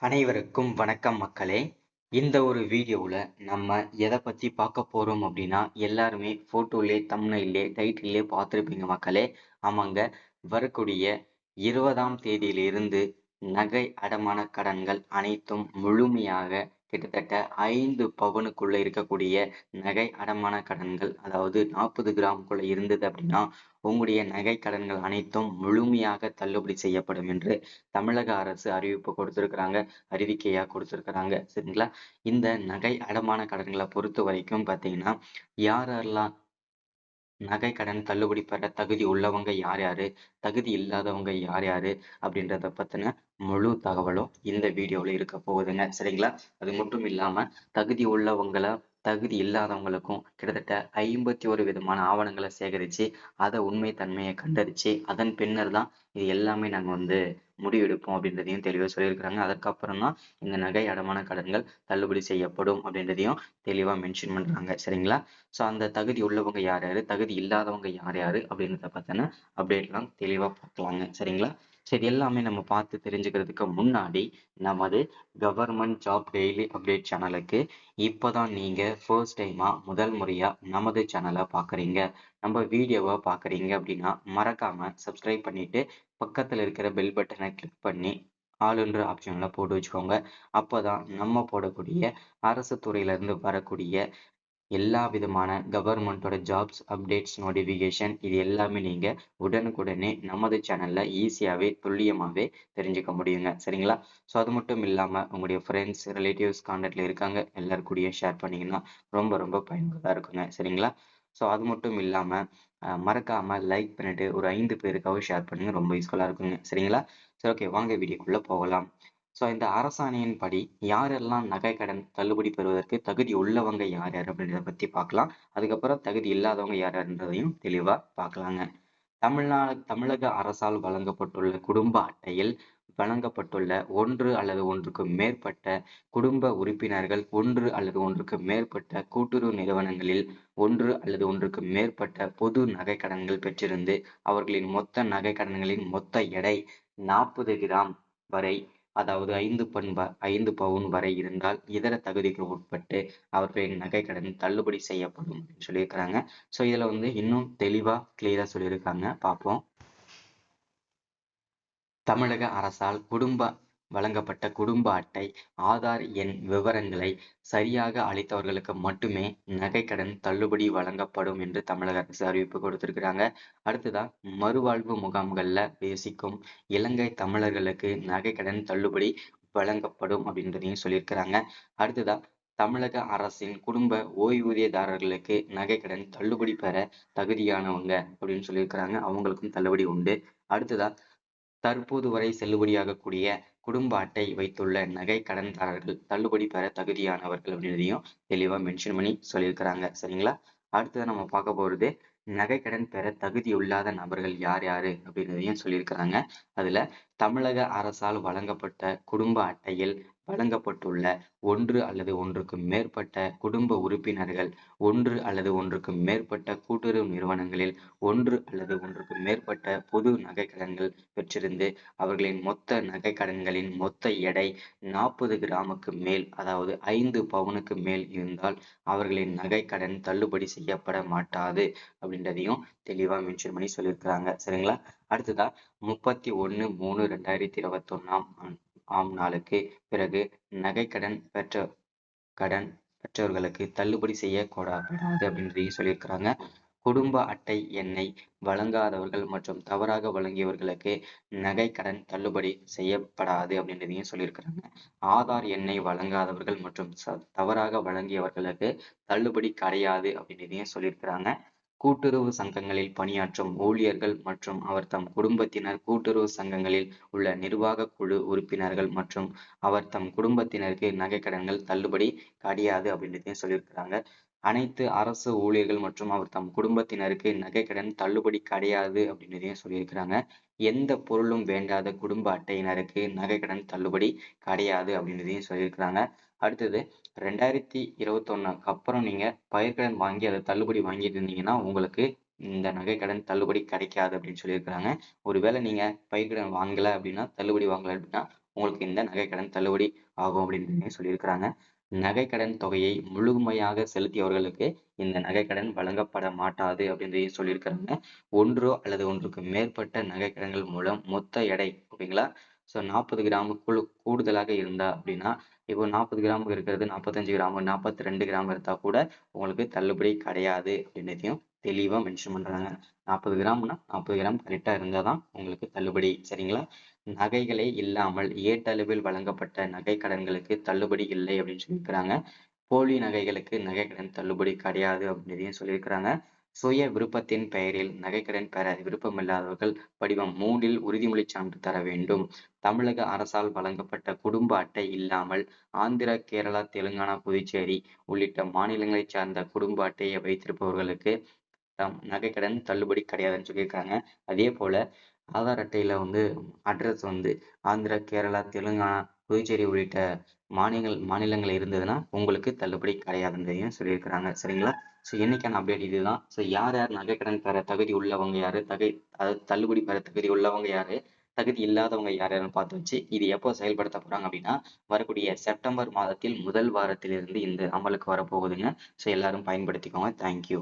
அனைவருக்கும் வணக்கம் மக்களே. இந்த ஒரு வீடியோவில் நம்ம எதை பற்றி பார்க்க போகிறோம் அப்படின்னா, எல்லாருமே ஃபோட்டோலே தம்ப்நெயிலே டைட்டிலே பார்த்துருப்பீங்க மக்களே. ஆமாங்க, வரக்கூடிய 20ஆம் தேதியிலிருந்து நகை அடமான கடன்கள் அனைத்தும் முழுமையாக கிட்டத்தட்ட 5 பவுனுக்குள்ள இருக்கக்கூடிய நகை அடமான கடன்கள், அதாவது 40 கிராமுக்குள்ள இருந்தது அப்படின்னா உங்களுடைய நகை கடன்கள் அனைத்தும் முழுமையாக தள்ளுபடி செய்யப்படும் என்று தமிழக அரசு அறிவிப்பு கொடுத்திருக்கிறாங்க. அறிவிக்கையா கொடுத்திருக்கிறாங்க. சரிங்களா? இந்த நகை அடமான கடன்களை பொறுத்த வரைக்கும் பார்த்தீங்கன்னா, யாரெல்லாம் நகை கடன் தள்ளுபடி பெற தகுதி உள்ளவங்க யார் யாரு, தகுதி இல்லாதவங்க யார் யாரு அப்படின்றத பத்தின முழு தகவலும் இந்த வீடியோல இருக்க போகுதுங்க. சரிங்களா? அது மட்டும் இல்லாம தகுதி உள்ளவங்கள தகுதி இல்லாதவங்களுக்கும் கிட்டத்தட்ட 51 விதமான ஆவணங்களை சேகரிச்சு அதை உண்மை தன்மையை கண்டறிச்சு அதன் பின்னர் தான் இது எல்லாமே நாங்க முடிவெடுப்போம் அப்படின்றதையும் தெளிவா சொல்லியிருக்கிறாங்க. அதுக்கப்புறம் தான் இந்த நகை அடமான கடன்கள் தள்ளுபடி செய்யப்படும் அப்படின்றதையும் தெளிவா மென்ஷன் பண்றாங்க. சரிங்களா? ஸோ அந்த தகுதி உள்ளவங்க யார் யாரு, தகுதி இல்லாதவங்க யார் யாரு அப்படின்றத பத்தின அப்டேட்லாம் தெளிவா பார்க்கலாங்க. சரிங்களா? ஸோ இது எல்லாமே நம்ம பார்த்து தெரிஞ்சுக்கிறதுக்கு முன்னாடி நமது கவர்மெண்ட் ஜாப் டெய்லி அப்டேட் சேனலுக்கு இப்போதான் நீங்க ஃபர்ஸ்ட் டைமா முதல் முறையா நமது சேனலை பார்க்குறீங்க, நம்ம வீடியோவை பார்க்குறீங்க அப்படின்னா மறக்காம சப்ஸ்கிரைப் பண்ணிட்டு பக்கத்தில் இருக்கிற பெல் பட்டனை கிளிக் பண்ணி ஆளுன்ற ஆப்ஷன்ல போட்டு வச்சுக்கோங்க. அப்போதான் நம்ம போடக்கூடிய அரசு துறையிலிருந்து வரக்கூடிய எல்லா விதமான கவர்மெண்ட்டோட ஜாப்ஸ் அப்டேட்ஸ் நோட்டிஃபிகேஷன் இது எல்லாமே நீங்க உடனுக்குடனே நமது சேனல்ல ஈஸியாவே துல்லியமாவே தெரிஞ்சுக்க முடியுங்க. சரிங்களா? ஸோ அது மட்டும் இல்லாம உங்களுடைய ஃப்ரெண்ட்ஸ் ரிலேட்டிவ்ஸ் கான்டாக்ட்ல இருக்காங்க எல்லாரும் கூடயும் ஷேர் பண்ணீங்கன்னா ரொம்ப ரொம்ப பயனுள்ளதா இருக்குங்க. சரிங்களா? ஸோ அது மட்டும் இல்லாம மறக்காம லைக் பண்ணிட்டு ஒரு 5 பேருக்காவது ஷேர் பண்ணுங்க, ரொம்ப யூஸ்ஃபுல்லா இருக்குங்க. சரிங்களா? சரி, ஓகே, வாங்க வீடியோக்குள்ள போகலாம். ஸோ இந்த அரசாணையின் படி யாரெல்லாம் நகை கடன் தள்ளுபடி பெறுவதற்கு தகுதி உள்ளவங்க யார் யார் அப்படின்றத பத்தி பார்க்கலாம். அதுக்கப்புறம் தகுதி இல்லாதவங்க யார் யாருன்றதையும் தெளிவா பார்க்கலாங்க. தமிழக அரசால் வழங்கப்பட்டுள்ள குடும்ப அட்டையில் வழங்கப்பட்டுள்ள ஒன்று அல்லது ஒன்றுக்கு மேற்பட்ட குடும்ப உறுப்பினர்கள், ஒன்று அல்லது ஒன்றுக்கு மேற்பட்ட கூட்டுறவு நிறுவனங்களில் ஒன்று அல்லது ஒன்றுக்கு மேற்பட்ட பொது நகை கடன்கள் பெற்றிருந்து அவர்களின் மொத்த நகை கடன்களின் மொத்த எடை 40 கிராம் வரை, அதாவது 5 பவுன் வரை இருந்தால் இதர தகுதிக்கு உட்பட்டு அவர்களின் நகை கடன் தள்ளுபடி செய்யப்படும் அப்படின்னு சொல்லியிருக்கிறாங்க. ஸோ இதுல இன்னும் தெளிவா கிளியரா சொல்லியிருக்காங்க, பார்ப்போம். தமிழக அரசால் வழங்கப்பட்ட குடும்ப அட்டை, ஆதார் எண் விவரங்களை சரியாக அளித்தவர்களுக்கு மட்டுமே நகைக்கடன் தள்ளுபடி வழங்கப்படும் என்று தமிழக அரசு அறிவிப்பு கொடுத்திருக்கிறாங்க. அடுத்ததா, மறுவாழ்வு முகாம்கள்ல வசிக்கும் இலங்கை தமிழர்களுக்கு நகைக்கடன் தள்ளுபடி வழங்கப்படும் அப்படின்றதையும் சொல்லியிருக்கிறாங்க. அடுத்ததா, தமிழக அரசின் குடும்ப ஓய்வூதியதாரர்களுக்கு நகைக்கடன் தள்ளுபடி பெற தகுதியானவங்க அப்படின்னு சொல்லியிருக்கிறாங்க, அவங்களுக்கும் தள்ளுபடி உண்டு. அடுத்ததா, தற்போது வரை செல்லுபடியாகக்கூடிய குடும்ப அட்டை வைத்துள்ள நகை கடன்தாரர்கள் தள்ளுபடி பெற தகுதியானவர்கள் அப்படின்றதையும் தெளிவா மென்ஷன் பண்ணி சொல்லியிருக்கிறாங்க. சரிங்களா? அடுத்தது நம்ம பார்க்க போறது நகை கடன் பெற தகுதியில்லாத நபர்கள் யார் யாரு அப்படின்றதையும் சொல்லியிருக்கிறாங்க. அதுல தமிழக அரசால் வழங்கப்பட்ட குடும்ப அட்டையில் வழங்கப்பட்டுள்ள ஒன்று அல்லது ஒன்றுக்கு மேற்பட்ட குடும்ப உறுப்பினர்கள், ஒன்று அல்லது ஒன்றுக்கு மேற்பட்ட கூட்டுறவு நிறுவனங்களில் ஒன்று அல்லது ஒன்றுக்கு மேற்பட்ட பொது நகை கடன்கள் பெற்றிருந்து அவர்களின் மொத்த நகை கடன்களின் மொத்த எடை 40 கிராமுக்கு மேல், அதாவது 5 பவுனுக்கு மேல் இருந்தால் அவர்களின் நகை கடன் தள்ளுபடி செய்யப்பட மாட்டாது அப்படின்றதையும் தெளிவா மென்ஷன் பண்ணி சொல்லியிருக்கிறாங்க. சரிங்களா? அடுத்ததா, 31/3/2021 நாளுக்கு பிறகு நகை கடன் பெற்றவர்களுக்கு தள்ளுபடி செய்யப்படாது அப்படின்றதையும் சொல்லியிருக்கிறாங்க. குடும்ப அட்டை எண்ணை வழங்காதவர்கள் மற்றும் தவறாக வழங்கியவர்களுக்கு நகை கடன் தள்ளுபடி செய்யப்படாது அப்படின்றதையும் சொல்லியிருக்கிறாங்க. ஆதார் எண்ணை வழங்காதவர்கள் மற்றும் தவறாக வழங்கியவர்களுக்கு தள்ளுபடி கிடையாது அப்படின்றதையும் சொல்லியிருக்கிறாங்க. கூட்டுறவு சங்கங்களில் பணியாற்றும் ஊழியர்கள் மற்றும் அவர் தம் குடும்பத்தினர், கூட்டுறவு சங்கங்களில் உள்ள நிர்வாக குழு உறுப்பினர்கள் மற்றும் அவர் தம் குடும்பத்தினருக்கு நகைக்கடன்கள் தள்ளுபடி கிடையாது அப்படின்றதையும் சொல்லியிருக்கிறாங்க. அனைத்து அரசு ஊழியர்கள் மற்றும் அவர் தம் குடும்பத்தினருக்கு நகைக்கடன் தள்ளுபடி கிடையாது அப்படின்றதையும் சொல்லியிருக்கிறாங்க. எந்த பொருளும் வேண்டாத குடும்ப அட்டையினருக்கு நகைக்கடன் தள்ளுபடி கிடையாது அப்படின்றதையும் சொல்லியிருக்கிறாங்க. அடுத்தது, 2021 அப்புறம் நீங்க பயிர்க்கடன் வாங்கி அதை தள்ளுபடி வாங்கிட்டு இருந்தீங்கன்னா உங்களுக்கு இந்த நகைக்கடன் தள்ளுபடி கிடைக்காது அப்படின்னு சொல்லியிருக்கிறாங்க. ஒருவேளை நீங்க பயிர்க்கடன் வாங்கல அப்படின்னா, தள்ளுபடி வாங்கல அப்படின்னா, உங்களுக்கு இந்த நகைக்கடன் தள்ளுபடி ஆகும் அப்படின்னு சொல்லியிருக்கிறாங்க. நகைக்கடன் தொகையை முழுமையாக செலுத்தியவர்களுக்கு இந்த நகைக்கடன் வழங்கப்பட மாட்டாது அப்படின்றதையும் சொல்லியிருக்கிறாங்க. ஒன்றோ அல்லது ஒன்றுக்கு மேற்பட்ட நகைக்கடன்கள் மூலம் மொத்த எடை ஓகேங்களா? ஸோ 40 கிராமுக்குள் கூடுதலாக இருந்தா அப்படின்னா, இப்போ 40 கிராம் இருக்கிறது 45 கிராம், 42 கிராம் இருந்தா கூட உங்களுக்கு தள்ளுபடி கிடையாது அப்படின்றதையும் தெளிவா மென்ஷன் பண்றாங்க. 40 கிராம்னா 40 கிராம் கரெக்டா இருந்தாதான் உங்களுக்கு தள்ளுபடி. சரிங்களா? நகைகளே இல்லாமல் ஏட்டளவில் வழங்கப்பட்ட நகை கடன்களுக்கு தள்ளுபடி இல்லை அப்படின்னு சொல்லியிருக்கிறாங்க. போலி நகைகளுக்கு நகைக்கடன் தள்ளுபடி கிடையாது அப்படின்றதையும் சொல்லியிருக்கிறாங்க. சுய விருப்பத்தின் பெயரில் நகைக்கடன் பெற விருப்பமில்லாதவர்கள் படிவம் 3ல் உறுதிமொழிச் சான்று தர வேண்டும். தமிழக அரசால் வழங்கப்பட்ட குடும்ப அட்டை இல்லாமல் ஆந்திரா, கேரளா, தெலுங்கானா, புதுச்சேரி உள்ளிட்ட மாநிலங்களைச் சார்ந்த குடும்ப அட்டையை வைத்திருப்பவர்களுக்கு நகைக்கடன் தள்ளுபடி கிடையாதுன்னு சொல்லியிருக்காங்க. அதே போல ஆதார் அட்டையில அட்ரஸ் ஆந்திரா, கேரளா, தெலுங்கானா, புதுச்சேரி உள்ளிட்ட மாநிலங்கள் இருந்ததுன்னா உங்களுக்கு தள்ளுபடி கிடையாதுன்றதையும் சொல்லியிருக்கிறாங்க. சரிங்களா? ஸோ இன்னைக்கான அப்டேட் இதுதான். ஸோ யார் யார் நகைக்கடன் பெற தகுதி உள்ளவங்க யாரு, அதாவது தள்ளுபடி பெற தகுதி உள்ளவங்க யாரு, தகுதி இல்லாதவங்க யார் யாருன்னு பார்த்து வச்சு இது எப்போ செயல்படுத்த போறாங்க அப்படின்னா வரக்கூடிய செப்டம்பர் மாதத்தில் முதல் வாரத்திலிருந்து இந்த அமலுக்கு வரப்போகுதுங்க. ஸோ எல்லாரும் பயன்படுத்திக்கோங்க. தேங்க்யூ.